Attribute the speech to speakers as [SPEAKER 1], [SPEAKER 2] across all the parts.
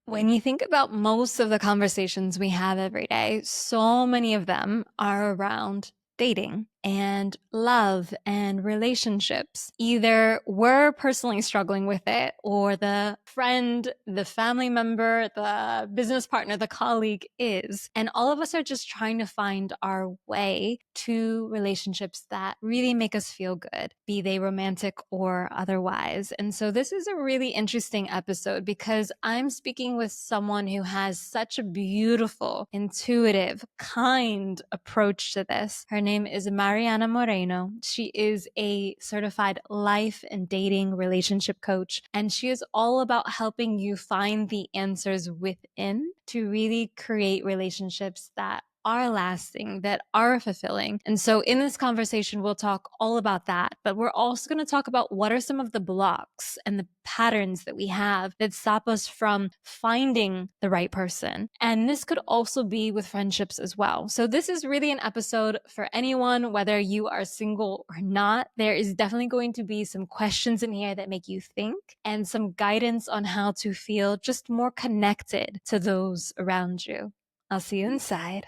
[SPEAKER 1] When you think about most of the conversations we have every day, so many of them are around dating and love and relationships. Either we're personally struggling with it, or the friend, the family member, the business partner, the colleague is. And all of us are just trying to find our way to relationships that really make us feel good, be they romantic or otherwise. And so this is a really interesting episode because I'm speaking with someone who has such a beautiful, intuitive, kind approach to this. Her name is Mariana Moreno. She is a certified life and dating relationship coach, and she is all about helping you find the answers within to really create relationships that are lasting, that are fulfilling. And so in this conversation, we'll talk all about that, but we're also going to talk about what are some of the blocks and the patterns that we have that stop us from finding the right person. And this could also be with friendships as well. So this is really an episode for anyone, whether you are single or not. There is definitely going to be some questions in here that make you think and some guidance on how to feel just more connected to those around you. I'll see you inside.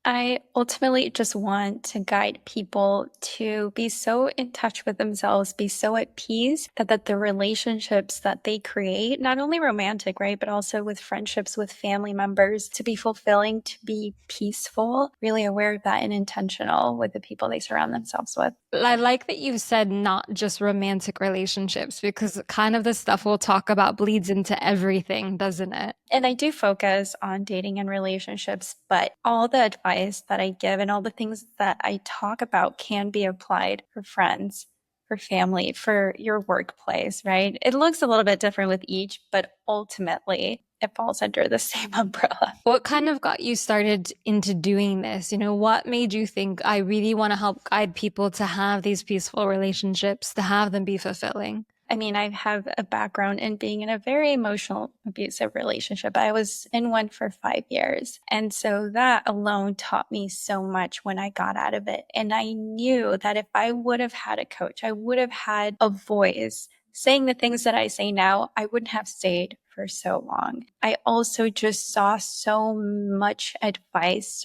[SPEAKER 2] I ultimately just want to guide people to be so in touch with themselves, be so at peace that the relationships that they create, not only romantic, right, but also with friendships with family members, to be fulfilling, to be peaceful, really aware of that and intentional with the people they surround themselves with.
[SPEAKER 1] I like that you said not just romantic relationships, because kind of the stuff we'll talk about bleeds into everything, doesn't it?
[SPEAKER 2] And I do focus on dating and relationships, but all the advice that I give and all the things that I talk about can be applied for friends, for family, for your workplace, right? It looks a little bit different with each, but ultimately it falls under the same umbrella.
[SPEAKER 1] What kind of got you started into doing this? What made you think I really want to help guide people to have these peaceful relationships, to have them be fulfilling?
[SPEAKER 2] I mean, I have a background in being in a very emotional, abusive relationship. I was in one for 5 years. And so that alone taught me so much when I got out of it. And I knew that if I would have had a coach, I would have had a voice saying the things that I say now, I wouldn't have stayed for so long. I also just saw so much advice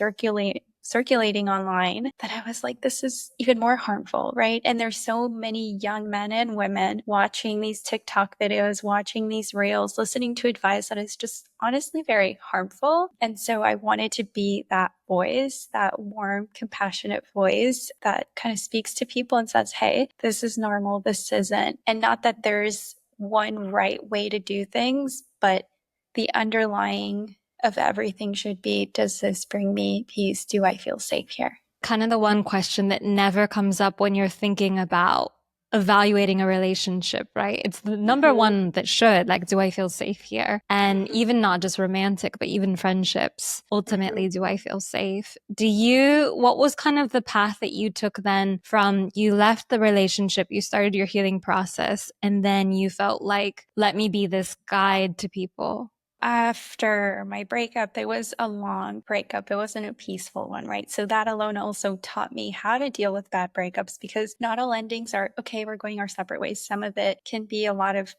[SPEAKER 2] circulating online that I was like, this is even more harmful, right? And there's so many young men and women watching these TikTok videos, watching these reels, listening to advice that is just honestly very harmful. And so I wanted to be that voice, that warm, compassionate voice that kind of speaks to people and says, hey, this is normal, this isn't. And not that there's one right way to do things, but the underlying of everything should be, does this bring me peace? Do I feel safe here?
[SPEAKER 1] Kind of the one question that never comes up when you're thinking about evaluating a relationship, right? It's the number one that should, like, do I feel safe here? And even not just romantic, but even friendships. Ultimately, do I feel safe? What was kind of the path that you took then from you left the relationship, you started your healing process, and then you felt like, let me be this guide to people?
[SPEAKER 2] After my breakup, it was a long breakup. It wasn't a peaceful one, right? So that alone also taught me how to deal with bad breakups, because not all endings are, okay, we're going our separate ways. Some of it can be a lot of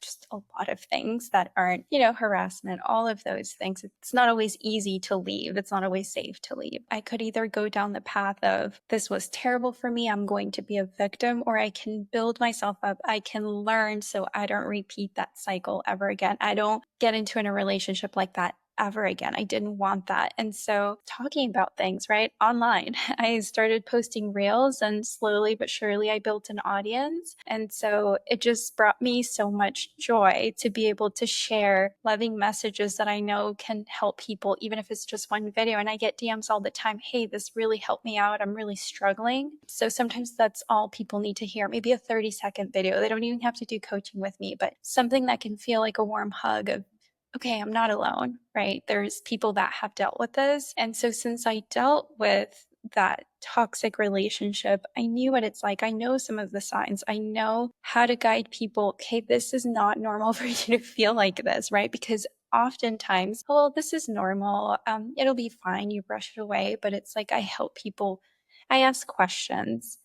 [SPEAKER 2] things that aren't, harassment, all of those things. It's not always easy to leave. It's not always safe to leave. I could either go down the path of, this was terrible for me, I'm going to be a victim, or I can build myself up. I can learn so I don't repeat that cycle ever again. I don't get into a relationship like that ever again. I didn't want that. And so talking about things, right, online, I started posting reels, and slowly but surely I built an audience. And so it just brought me so much joy to be able to share loving messages that I know can help people, even if it's just one video. And I get DMs all the time, hey, this really helped me out, I'm really struggling. So sometimes that's all people need to hear, maybe a 30-second video. They don't even have to do coaching with me, but something that can feel like a warm hug of, okay, I'm not alone, right? There's people that have dealt with this. And so since I dealt with that toxic relationship, I knew what it's like. I know some of the signs. I know how to guide people. Okay, this is not normal for you to feel like this, right? Because oftentimes, oh, well, this is normal. It'll be fine. You brush it away. But it's like I help people I ask questions,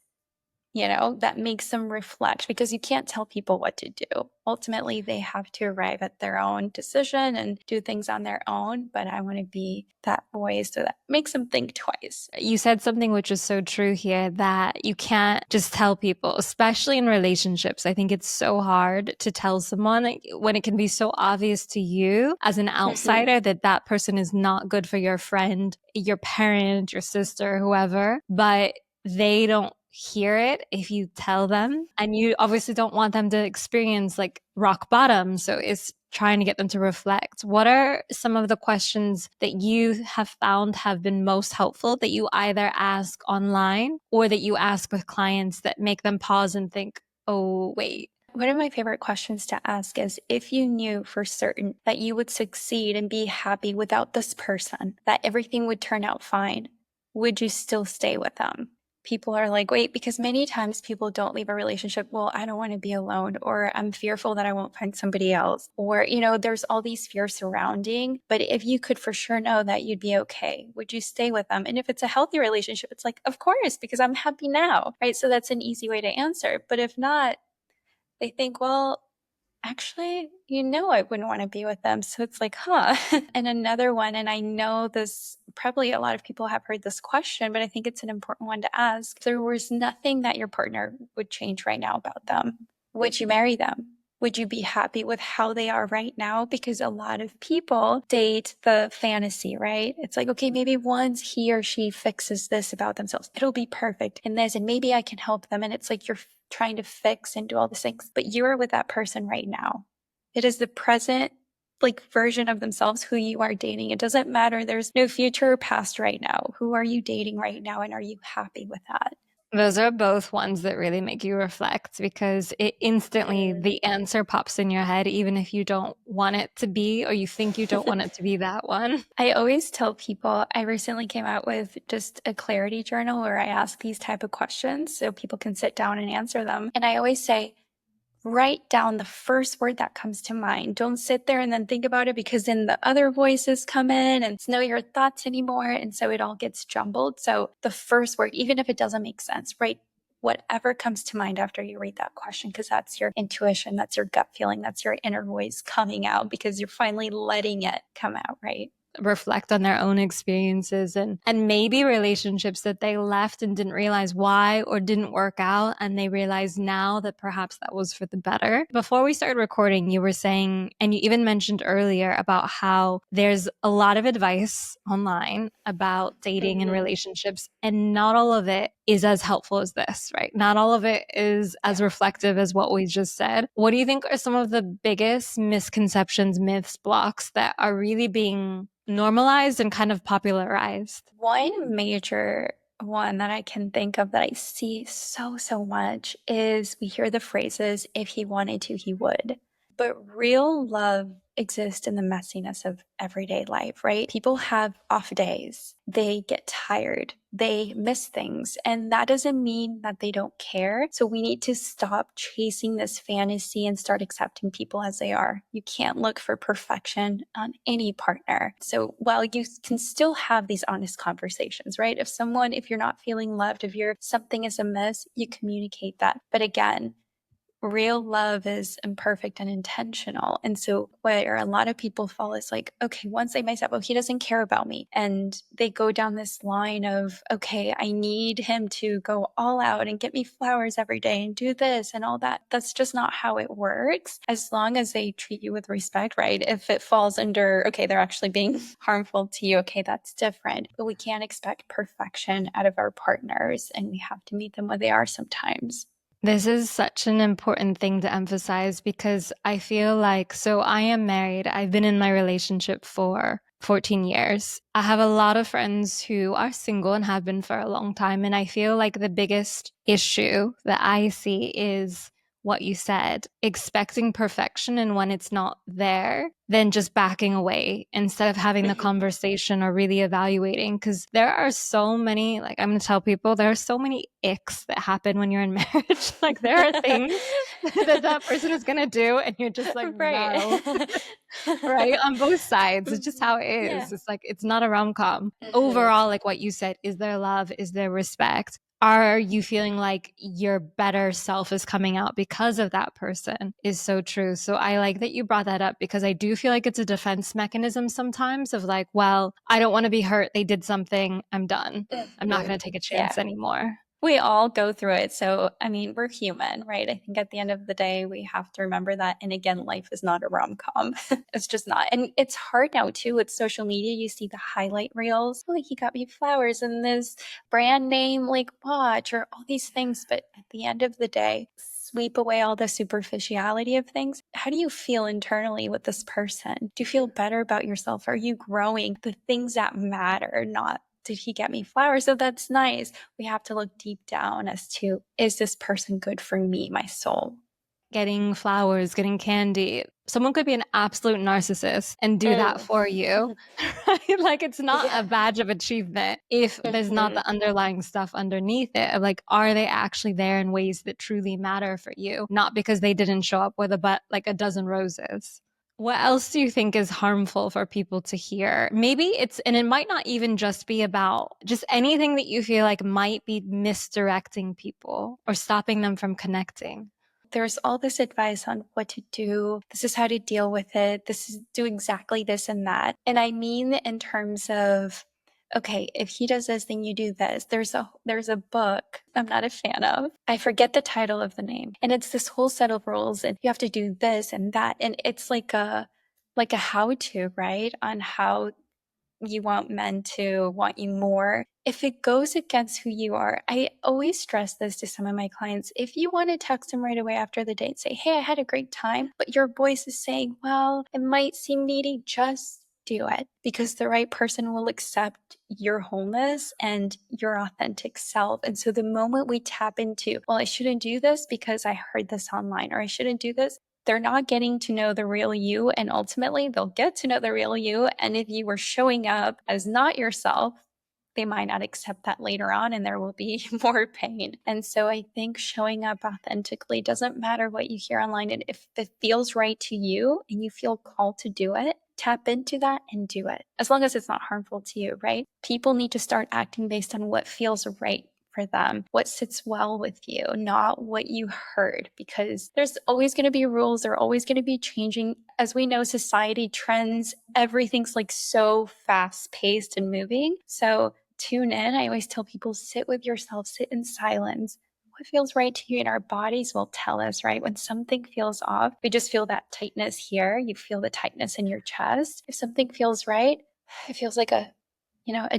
[SPEAKER 2] that makes them reflect, because you can't tell people what to do. Ultimately, they have to arrive at their own decision and do things on their own. But I want to be that voice so that makes them think twice.
[SPEAKER 1] You said something which is so true here, that you can't just tell people, especially in relationships. I think it's so hard to tell someone when it can be so obvious to you as an
[SPEAKER 2] Mhm.
[SPEAKER 1] outsider that that person is not good for your friend, your parent, your sister, whoever, but they don't hear it if you tell them. And you obviously don't want them to experience like rock bottom. So it's trying to get them to reflect. What are some of the questions that you have found have been most helpful that you either ask online or that you ask with clients that make them pause and think, oh, wait?
[SPEAKER 2] One of my favorite questions to ask is, if you knew for certain that you would succeed and be happy without this person, that everything would turn out fine, would you still stay with them? People are like, wait, because many times people don't leave a relationship. Well, I don't want to be alone, or I'm fearful that I won't find somebody else, or, there's all these fears surrounding. But if you could for sure know that you'd be okay, would you stay with them? And if it's a healthy relationship, it's like, of course, because I'm happy now, right? So that's an easy way to answer. But if not, they think, well, actually, I wouldn't want to be with them. So it's like, huh. And another one, and I know this, probably a lot of people have heard this question, but I think it's an important one to ask. If there was nothing that your partner would change right now about them, would you marry them? Would you be happy with how they are right now? Because a lot of people date the fantasy, right? It's like, okay, maybe once he or she fixes this about themselves, it'll be perfect in this, and maybe I can help them. And it's like you're trying to fix and do all these things, but you're with that person right now. It is the present, like, version of themselves who you are dating. It doesn't matter. There's no future or past right now. Who are you dating right now? And are you happy with that?
[SPEAKER 1] Those are both ones that really make you reflect because it instantly, the answer pops in your head, even if you don't want it to be, or you think you don't want it to be that one.
[SPEAKER 2] I always tell people, I recently came out with just a clarity journal where I ask these type of questions so people can sit down and answer them. And I always say, write down the first word that comes to mind. Don't sit there and then think about it, because then the other voices come in and it's not your thoughts anymore. And so it all gets jumbled. So the first word, even if it doesn't make sense, write whatever comes to mind after you read that question, because that's your intuition, that's your gut feeling, that's your inner voice coming out, because you're finally letting it come out, right?
[SPEAKER 1] Reflect on their own experiences and maybe relationships that they left and didn't realize why or didn't work out, and they realize now that perhaps that was for the better. Before we started recording, you were saying, and you even mentioned earlier, about how there's a lot of advice online about dating and relationships, and not all of it is as helpful as this, right? Not all of it is as reflective as what we just said. What do you think are some of the biggest misconceptions, myths, blocks that are really being normalized and kind of popularized?
[SPEAKER 2] One major one that I can think of that I see so much is, we hear the phrases, if he wanted to, he would. But real love exists in the messiness of everyday life, right? People have off days. They get tired. They miss things. And that doesn't mean that they don't care. So we need to stop chasing this fantasy and start accepting people as they are. You can't look for perfection on any partner. So while you can still have these honest conversations, right? If you're not feeling loved, if something is amiss, you communicate that. But again, real love is imperfect and intentional. And so where a lot of people fall is like, okay, once they mess up, oh, he doesn't care about me. And they go down this line of, okay, I need him to go all out and get me flowers every day and do this and all that. That's just not how it works. As long as they treat you with respect, right? If it falls under, okay, they're actually being harmful to you, okay, that's different. But we can't expect perfection out of our partners, and we have to meet them where they are sometimes.
[SPEAKER 1] This is such an important thing to emphasize because I feel like, so I am married. I've been in my relationship for 14 years. I have a lot of friends who are single and have been for a long time. And I feel like the biggest issue that I see is what you said, expecting perfection, and when it's not there, then just backing away instead of having the conversation or really evaluating. Because there are so many, like I'm going to tell people, there are so many icks that happen when you're in marriage. Like there are things that that person is going to do, and you're just like,
[SPEAKER 2] Right.
[SPEAKER 1] no, right? On both sides. It's just
[SPEAKER 2] Mhm.
[SPEAKER 1] how it
[SPEAKER 2] Yeah.
[SPEAKER 1] is. It's like, it's not a rom com.
[SPEAKER 2] Mhm.
[SPEAKER 1] Overall, like what you said, is there love? Is there respect? Are you feeling like your better self is coming out because of that person is so true. So I like that you brought that up because I do feel like it's a defense mechanism sometimes of like, well, I don't want to be hurt. They did something. I'm done. I'm not
[SPEAKER 2] Mhm.
[SPEAKER 1] going to take a
[SPEAKER 2] Yeah.
[SPEAKER 1] chance anymore.
[SPEAKER 2] We all go through it. So, I mean, we're human, right? I think at the end of the day, we have to remember that. And again, life is not a rom com. It's just not. And it's hard now, too, with social media. You see the highlight reels. Oh, he got me flowers and this brand name like watch or all these things. But at the end of the day, sweep away all the superficiality of things. How do you feel internally with this person? Do you feel better about yourself? Are you growing? The things that matter, not did he get me flowers? So that's nice. We have to look deep down as to, is this person good for me, my soul?
[SPEAKER 1] Getting flowers, getting candy. Someone could be an absolute narcissist and do that
[SPEAKER 2] Mm.
[SPEAKER 1] for you. Right? Like it's not a
[SPEAKER 2] Yeah.
[SPEAKER 1] badge of achievement if there's not
[SPEAKER 2] Mhm.
[SPEAKER 1] the underlying stuff underneath it. Of like, are they actually there in ways that truly matter for you? Not because they didn't show up with like a dozen roses. What else do you think is harmful for people to hear? Maybe it's, and it might not even just be about just anything that you feel like might be misdirecting people or stopping them from connecting.
[SPEAKER 2] There's all this advice on what to do. This is how to deal with it. This is do exactly this and that. And I mean in terms of, okay, if he does this, then you do this. There's a book I'm not a fan of. I forget the title of the name. And it's this whole set of rules and you have to do this and that. And it's like a how to, right? On how you want men to want you more. If it goes against who you are, I always stress this to some of my clients. If you want to text them right away after the date, say, hey, I had a great time, but your voice is saying, well, it might seem needy, just do it because the right person will accept your wholeness and your authentic self. And so the moment we tap into, well, I shouldn't do this because I heard this online, or I shouldn't do this, they're not getting to know the real you. And ultimately, they'll get to know the real you. And if you were showing up as not yourself, they might not accept that later on and there will be more pain. And so I think showing up authentically doesn't matter what you hear online. And if it feels right to you and you feel called to do it, tap into that and do it. As long as it's not harmful to you, right? People need to start acting based on what feels right for them, what sits well with you, not what you heard, because there's always going to be rules. They're always going to be changing. As we know, society trends, everything's like so fast paced and moving. So tune in. I always tell people sit with yourself, sit in silence. What feels right to you, and our bodies will tell us, right? When something feels off, we just feel that tightness here. You feel the tightness in your chest. If something feels right, it feels like a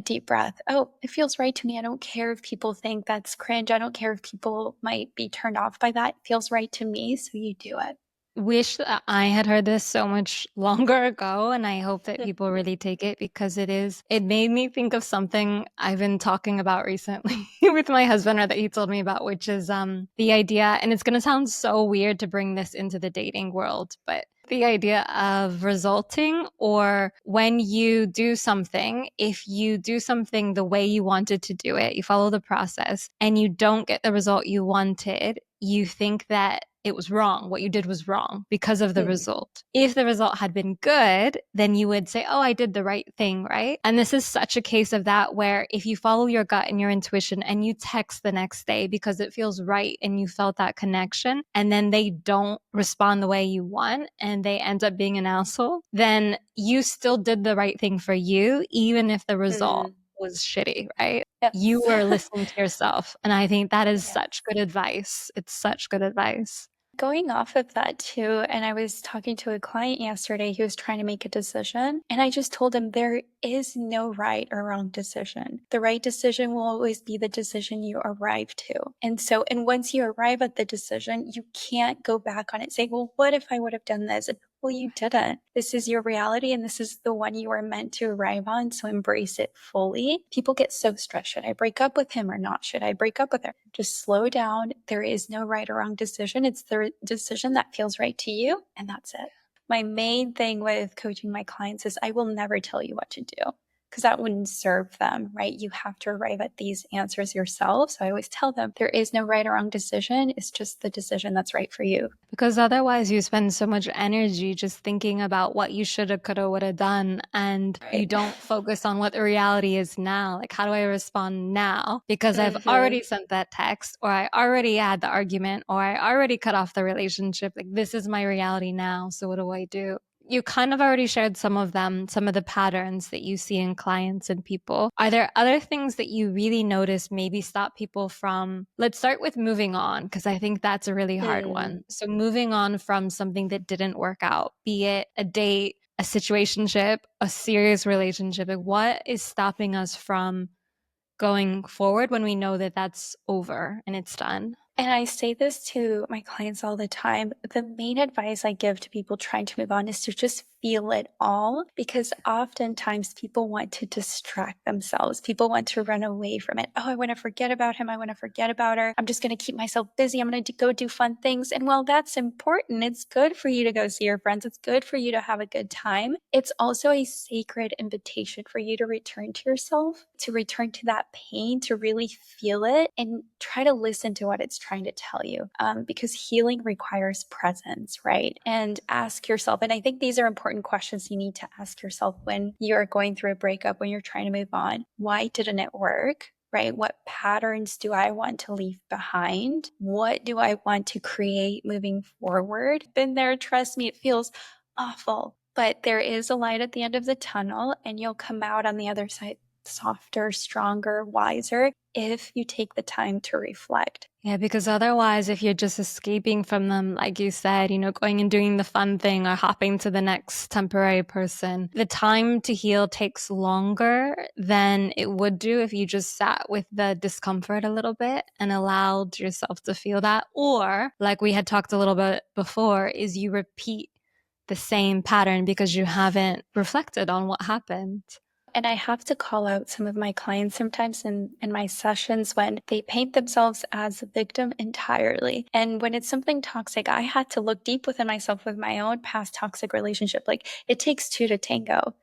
[SPEAKER 2] deep breath. Oh, it feels right to me. I don't care if people think that's cringe. I don't care if people might be turned off by that. It feels right to me. So you do it.
[SPEAKER 1] Wish that I had heard this so much longer ago, and I hope that people really take it because it made me think of something I've been talking about recently with my husband, or that he told me about, which is the idea, and it's going to sound so weird to bring this into the dating world, but the idea of resulting, or when you do something, if you do something the way you wanted to do it, you follow the process and you don't get the result you wanted, you think that it was wrong. What you did was wrong because of the result. If the result had been good, then you would say, oh, I did the right thing, right? And this is such a case of that, where if you follow your gut and your intuition and you text the next day because it feels right and you felt that connection, and then they don't respond the way you want and they end up being an asshole, then you still did the right thing for you, even if the result
[SPEAKER 2] Mm.
[SPEAKER 1] was shitty, right? You
[SPEAKER 2] Yes.
[SPEAKER 1] were listening to yourself. And I think that is such
[SPEAKER 2] Yes.
[SPEAKER 1] good advice. It's such good advice.
[SPEAKER 2] Going off of that too, and I was talking to a client yesterday who was trying to make a decision, and I just told him there is no right or wrong decision. The right decision will always be the decision you arrive to. And once you arrive at the decision, you can't go back on it, say, well, what if I would have done this? Well, you didn't. This is your reality, and this is the one you are meant to arrive on. So embrace it fully. People get so stressed. Should I break up with him or not? Should I break up with her? Just slow down. There is no right or wrong decision. It's the decision that feels right to you, and that's it. My main thing with coaching my clients is I will never tell you what to do, because that wouldn't serve them, right? You have to arrive at these answers yourself. So I always tell them there is no right or wrong decision. It's just the decision that's right for you.
[SPEAKER 1] Because otherwise, you spend so much energy just thinking about what you shoulda, coulda, woulda done, and you
[SPEAKER 2] Right.
[SPEAKER 1] don't focus on what the reality is now. Like, how do I respond now? Because I've
[SPEAKER 2] Mm-hmm.
[SPEAKER 1] already sent that text, or I already had the argument, or I already cut off the relationship. Like, this is my reality now. So, what do I do? You kind of already shared some of them, some of the patterns that you see in clients and people. Are there other things that you really notice maybe stop people from, let's start with moving on, because I think that's a really hard
[SPEAKER 2] Hmm.
[SPEAKER 1] one. So moving on from something that didn't work out, be it a date, a situationship, a serious relationship. Like, what is stopping us from going forward when we know that that's over and it's done?
[SPEAKER 2] And I say this to my clients all the time. The main advice I give to people trying to move on is to just feel it all, because oftentimes people want to distract themselves. People want to run away from it. Oh, I want to forget about him. I want to forget about her. I'm just going to keep myself busy. I'm going to go do fun things. And while that's important, it's good for you to go see your friends. It's good for you to have a good time. It's also a sacred invitation for you to return to yourself, to return to that pain, to really feel it and try to listen to what it's trying to tell you. Because healing requires presence, right? And ask yourself, and I think these are important questions you need to ask yourself when you're going through a breakup, when you're trying to move on. Why didn't it work? Right? What patterns do I want to leave behind? What do I want to create moving forward? Been there, trust me, it feels awful, but there is a light at the end of the tunnel, and you'll come out on the other side softer, stronger, wiser if you take the time to reflect.
[SPEAKER 1] Yeah, because otherwise, if you're just escaping from them, like you said, going and doing the fun thing or hopping to the next temporary person, the time to heal takes longer than it would do if you just sat with the discomfort a little bit and allowed yourself to feel that. Or, like we had talked a little bit before, is you repeat the same pattern because you haven't reflected on what happened.
[SPEAKER 2] And I have to call out some of my clients sometimes in my sessions when they paint themselves as a victim entirely. And when it's something toxic, I had to look deep within myself with my own past toxic relationship. Like, it takes two to tango.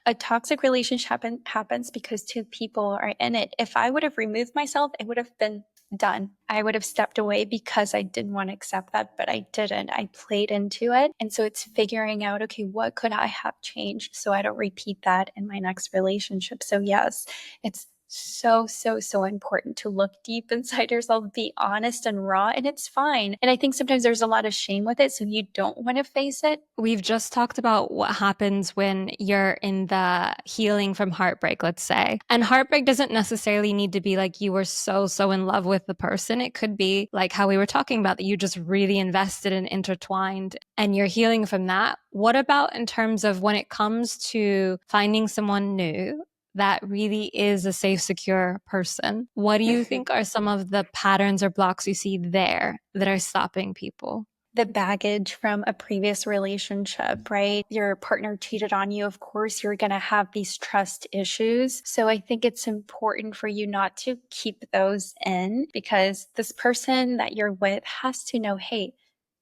[SPEAKER 2] A toxic relationship happens because two people are in it. If I would have removed myself, it would have been done. I would have stepped away because I didn't want to accept that, but I didn't. I played into it. And so it's figuring out, okay, what could I have changed so I don't repeat that in my next relationship? So, yes, it's so, so, so important to look deep inside yourself, be honest and raw, and it's fine. And I think sometimes there's a lot of shame with it, so you don't want to face it.
[SPEAKER 1] We've just talked about what happens when you're in the healing from heartbreak, let's say. And heartbreak doesn't necessarily need to be like you were so, so in love with the person. It could be like how we were talking about, that you just really invested and intertwined and you're healing from that. What about in terms of when it comes to finding someone new that really is a safe, secure person? What do you think are some of the patterns or blocks you see there that are stopping people?
[SPEAKER 2] The baggage from a previous relationship, right? Your partner cheated on you. Of course, you're going to have these trust issues. So I think it's important for you not to keep those in, because this person that you're with has to know, hey,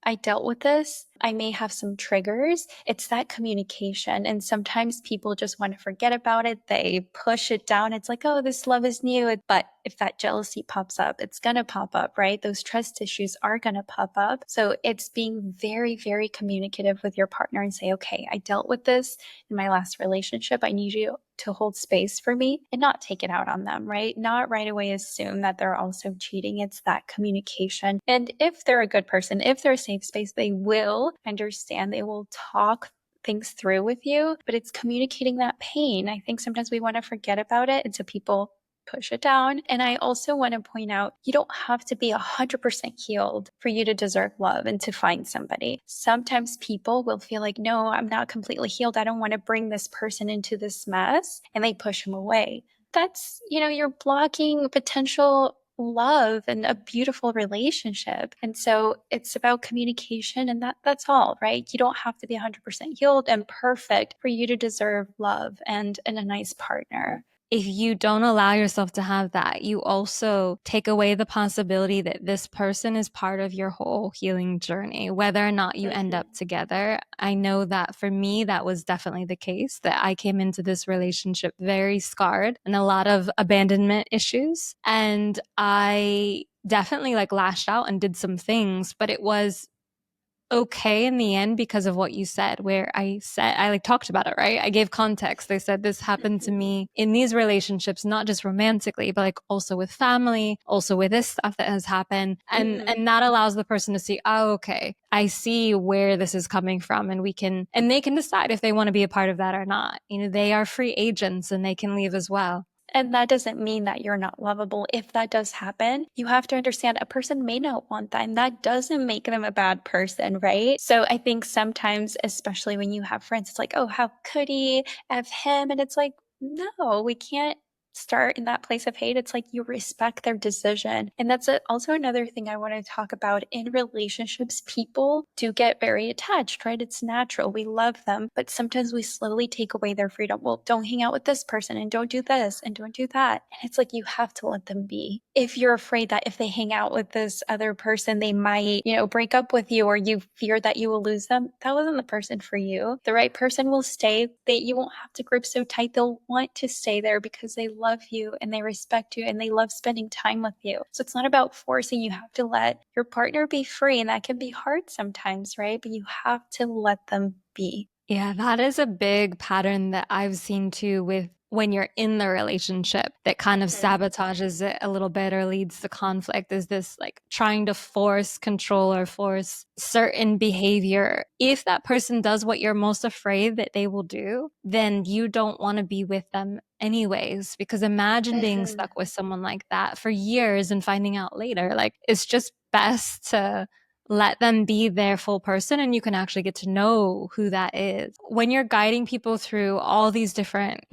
[SPEAKER 2] I dealt with this. I may have some triggers. It's that communication. And sometimes people just want to forget about it. They push it down. It's like, oh, this love is new. But if that jealousy pops up, it's going to pop up, right? Those trust issues are going to pop up. So it's being very, very communicative with your partner and say, okay, I dealt with this in my last relationship. I need you to hold space for me and not take it out on them, right? Not right away assume that they're also cheating. It's that communication. And if they're a good person, if they're a safe space, they will understand, they will talk things through with you, but it's communicating that pain. I think sometimes we want to forget about it. And so people push it down. And I also want to point out, you don't have to be 100% healed for you to deserve love and to find somebody. Sometimes people will feel like, no, I'm not completely healed. I don't want to bring this person into this mess. And they push them away. That's, you're blocking potential love and a beautiful relationship. And so it's about communication, and that's all, right? You don't have to be 100% healed and perfect for you to deserve love and a nice partner.
[SPEAKER 1] If you don't allow yourself to have that, you also take away the possibility that this person is part of your whole healing journey, whether or not you end up
[SPEAKER 2] Mhm.
[SPEAKER 1] together. I know that for me, that was definitely the case, that I came into this relationship very scarred and a lot of abandonment issues. And I definitely like lashed out and did some things, but it was okay in the end because of what you said, where I like talked about it, right? I gave context. I said this happened to
[SPEAKER 2] Mhm.
[SPEAKER 1] me in these relationships, not just romantically, but like also with family, also with this stuff that has happened. And
[SPEAKER 2] Mhm.
[SPEAKER 1] that allows the person to see, oh, okay, I see where this is coming from, and they can decide if they want to be a part of that or not. You know, they are free agents and they can leave as well.
[SPEAKER 2] And that doesn't mean that you're not lovable. If that does happen, you have to understand a person may not want that, and that doesn't make them a bad person, right? So I think sometimes, especially when you have friends, it's like, oh, how could he have him? And it's like, no, we can't start in that place of hate. It's like you respect their decision. And that's also another thing I want to talk about in relationships. People do get very attached, right? It's natural. We love them, but sometimes we slowly take away their freedom. Well, don't hang out with this person and don't do this and don't do that. And it's like you have to let them be. If you're afraid that if they hang out with this other person, they might, break up with you, or you fear that you will lose them, that wasn't the person for you. The right person will stay. You won't have to grip so tight. They'll want to stay there because they love you and they respect you and they love spending time with you. So it's not about forcing. You have to let your partner be free, and that can be hard sometimes, right? But you have to let them be.
[SPEAKER 1] Yeah, that is a big pattern that I've seen too with when you're in the relationship that kind of
[SPEAKER 2] Mhm.
[SPEAKER 1] sabotages it a little bit or leads to conflict is this like trying to force control or force certain behavior. If that person does what you're most afraid that they will do, then you don't want to be with them anyways. Because imagine being
[SPEAKER 2] Mhm.
[SPEAKER 1] stuck with someone like that for years and finding out later. Like it's just best to let them be their full person and you can actually get to know who that is. When you're guiding people through all these different,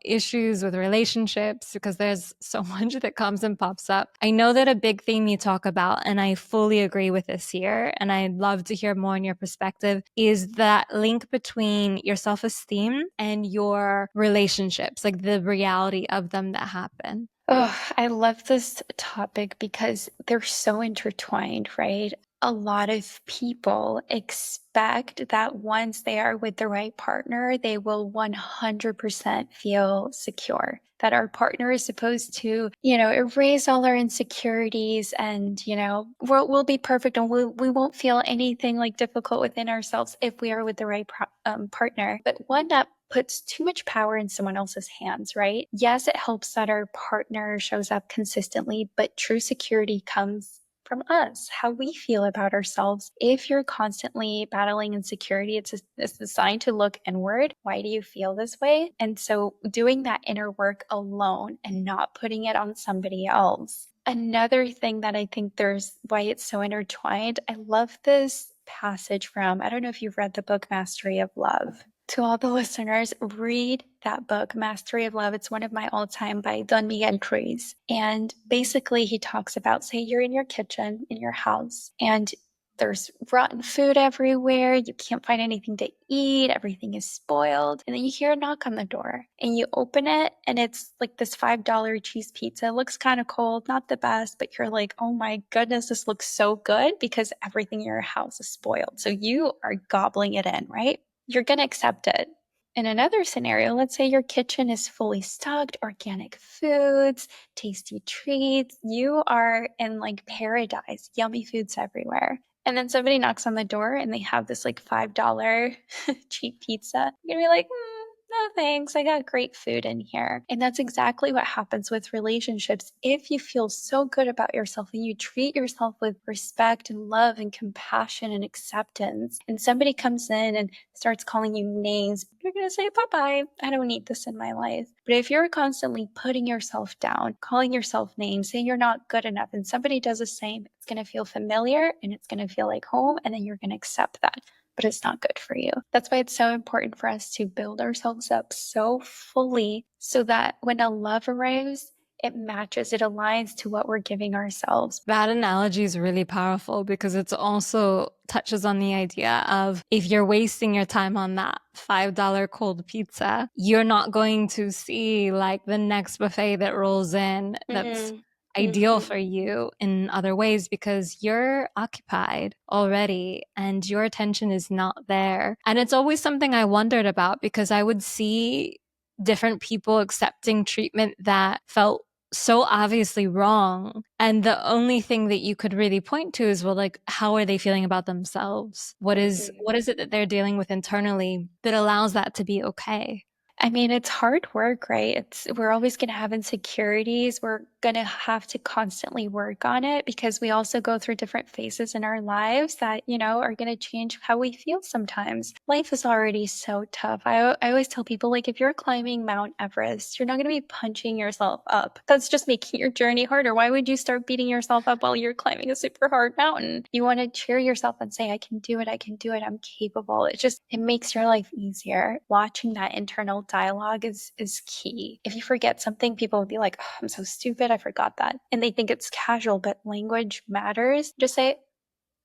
[SPEAKER 1] issues with relationships, because there's so much that comes and pops up. I know that a big theme you talk about, and I fully agree with this here, and I'd love to hear more on your perspective, is that link between your self-esteem and your relationships, like the reality of them that happen.
[SPEAKER 2] Oh, I love this topic because they're so intertwined, right? A lot of people expect that once they are with the right partner, they will 100% feel secure. That our partner is supposed to, erase all our insecurities, and, we'll be perfect, and we won't feel anything like difficult within ourselves if we are with the right partner. But one that puts too much power in someone else's hands, right? Yes, it helps that our partner shows up consistently, but true security comes from us, how we feel about ourselves. If you're constantly battling insecurity, it's a sign to look inward. Why do you feel this way? And so doing that inner work alone and not putting it on somebody else. Another thing that I think there's why it's so intertwined, I love this passage from, I don't know if you've read the book Mastery of Love. To all the listeners, read that book, Mastery of Love. It's one of my all time by Don Miguel Ruiz. And basically, he talks about, say, you're in your kitchen in your house and there's rotten food everywhere. You can't find anything to eat. Everything is spoiled. And then you hear a knock on the door and you open it, and it's like this $5 cheese pizza. It looks kind of cold, not the best, but you're like, oh my goodness, this looks so good because everything in your house is spoiled. So you are gobbling it in, right? You're going to accept it. In another scenario, let's say your kitchen is fully stocked, organic foods, tasty treats. You are in like paradise, yummy foods everywhere. And then somebody knocks on the door and they have this like $5 cheap pizza. You're gonna be like, no thanks, I got great food in here. And that's exactly what happens with relationships. If you feel so good about yourself and you treat yourself with respect and love and compassion and acceptance, and somebody comes in and starts calling you names, you're going to say, bye bye, I don't need this in my life. But if you're constantly putting yourself down, calling yourself names, saying you're not good enough, and somebody does the same, it's going to feel familiar and it's going to feel like home, and then you're going to accept that. But it's not good for you. That's why it's so important for us to build ourselves up so fully so that when a love arrives, it matches, it aligns to what we're giving ourselves.
[SPEAKER 1] That analogy is really powerful because it's also touches on the idea of if you're wasting your time on that $5 cold pizza, you're not going to see like the next buffet that rolls in that's
[SPEAKER 2] Mm-hmm.
[SPEAKER 1] ideal
[SPEAKER 2] Mm-hmm.
[SPEAKER 1] for you in other ways because you're occupied already and your attention is not there. And it's always something I wondered about because I would see different people accepting treatment that felt so obviously wrong. And the only thing that you could really point to is, well, like, how are they feeling about themselves?
[SPEAKER 2] Mm-hmm.
[SPEAKER 1] What is it that they're dealing with internally that allows that to be okay?
[SPEAKER 2] I mean, it's hard work, right? We're always going to have insecurities. We're going to have to constantly work on it because we also go through different phases in our lives that, are going to change how we feel sometimes. Life is already so tough. I always tell people, like, if you're climbing Mount Everest, you're not going to be punching yourself up. That's just making your journey harder. Why would you start beating yourself up while you're climbing a super hard mountain? You want to cheer yourself and say, I can do it. I can do it. I'm capable. It makes your life easier. Watching that internal dialogue is key. If you forget something, people will be like, oh, I'm so stupid, I forgot that. And they think it's casual, but language matters. Just say,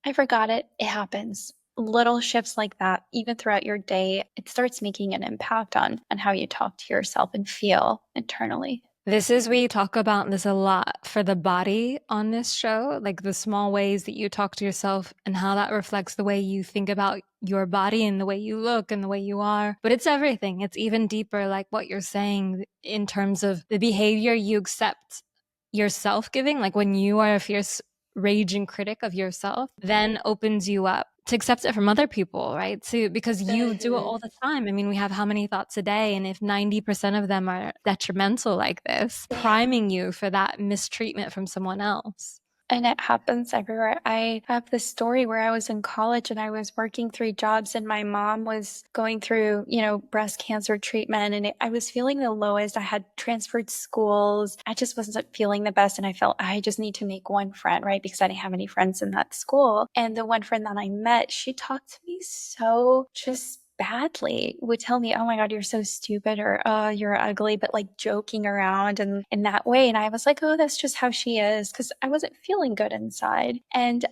[SPEAKER 2] I forgot it. It happens. Little shifts like that, even throughout your day, it starts making an impact on how you talk to yourself and feel internally.
[SPEAKER 1] We talk about this a lot for the body on this show, like the small ways that you talk to yourself and how that reflects the way you think about your body and the way you look and the way you are. But it's everything. It's even deeper, like what you're saying in terms of the behavior you accept yourself giving, like when you are a fierce raging critic of yourself, then opens you up to accept it from other people, right? Because you do it all
[SPEAKER 2] Mhm.
[SPEAKER 1] the time. I mean, we have how many thoughts a day? And if 90% of them are detrimental like this, priming you for that mistreatment from someone else.
[SPEAKER 2] And it happens everywhere. I have this story where I was in college and I was working 3 jobs, and my mom was going through, breast cancer treatment, and I was feeling the lowest. I had transferred schools. I just wasn't feeling the best. And I felt I just need to make one friend, right? Because I didn't have any friends in that school. And the one friend that I met, she talked to me so just badly, would tell me, oh my God, you're so stupid, or you're ugly, but like joking around and in that way. And I was like, oh, that's just how she is. Cause I wasn't feeling good inside. And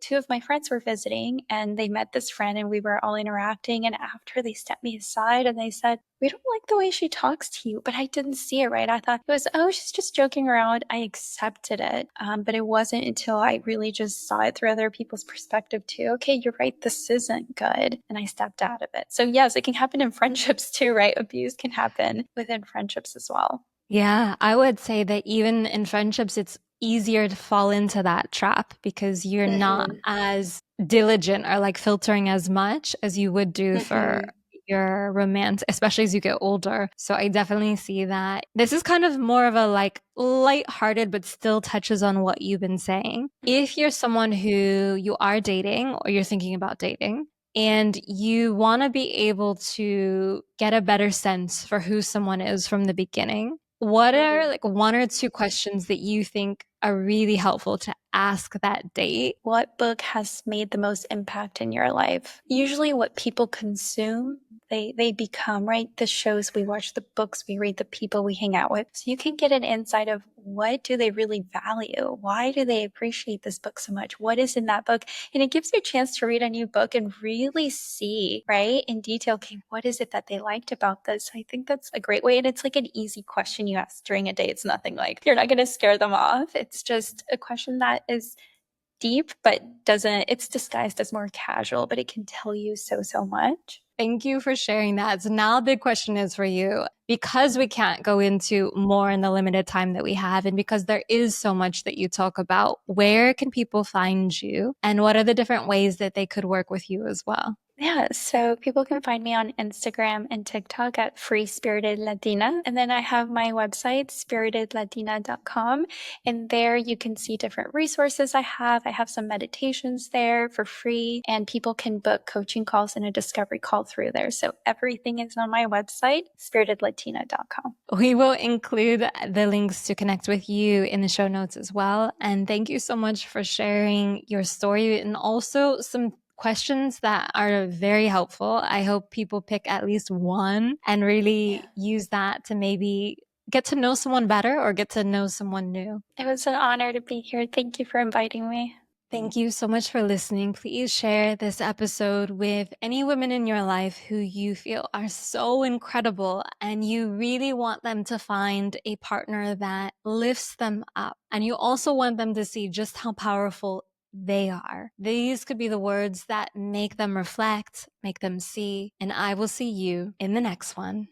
[SPEAKER 2] two of my friends were visiting and they met this friend and we were all interacting. And after, they stepped me aside and they said, we don't like the way she talks to you. But I didn't see it, right? I thought it was, oh, she's just joking around. I accepted it. But it wasn't until I really just saw it through other people's perspective too. Okay, you're right. This isn't good. And I stepped out of it. So yes, it can happen in friendships too, right? Abuse can happen within friendships as well.
[SPEAKER 1] Yeah, I would say that even in friendships, it's easier to fall into that trap because you're not
[SPEAKER 2] Mm-hmm.
[SPEAKER 1] as diligent or like filtering as much as you would do for
[SPEAKER 2] Mm-hmm.
[SPEAKER 1] your romance, especially as you get older. So I definitely see that. This is kind of more of a like light-hearted, but still touches on what you've been saying. If you're someone who you are dating or you're thinking about dating, and you want to be able to get a better sense for who someone is from the beginning, what are
[SPEAKER 2] Mm-hmm.
[SPEAKER 1] like one or two questions that you think are really helpful to ask that date?
[SPEAKER 2] What book has made the most impact in your life? Usually what people consume, they become, right? The shows we watch, the books we read, the people we hang out with. So you can get an insight of what do they really value? Why do they appreciate this book so much? What is in that book? And it gives you a chance to read a new book and really see, right, in detail, okay, what is it that they liked about this? I think that's a great way. And it's like an easy question you ask during a date. It's nothing like you're not going to scare them off. It's just a question that is deep, but doesn't, it's disguised as more casual, but it can tell you so much.
[SPEAKER 1] Thank you for sharing that. So now the big question is for you, because we can't go into more in the limited time that we have, and because there is so much that you talk about, where can people find you and what are the different ways that they could work with you as well?
[SPEAKER 2] Yeah, so people can find me on Instagram and TikTok at Free Spirited Latina. And then I have my website, spiritedlatina.com. And there you can see different resources I have. I have some meditations there for free, and people can book coaching calls and a discovery call through there. So everything is on my website, spiritedlatina.com.
[SPEAKER 1] We will include the links to connect with you in the show notes as well. And thank you so much for sharing your story and also some questions that are very helpful. I hope people pick at least one and really use that to maybe get to know someone better or get to know someone new.
[SPEAKER 2] It was an honor to be here. Thank you for inviting me.
[SPEAKER 1] Thank you so much for listening. Please share this episode with any women in your life who you feel are so incredible and you really want them to find a partner that lifts them up. And you also want them to see just how powerful they are. These could be the words that make them reflect, make them see, and I will see you in the next one.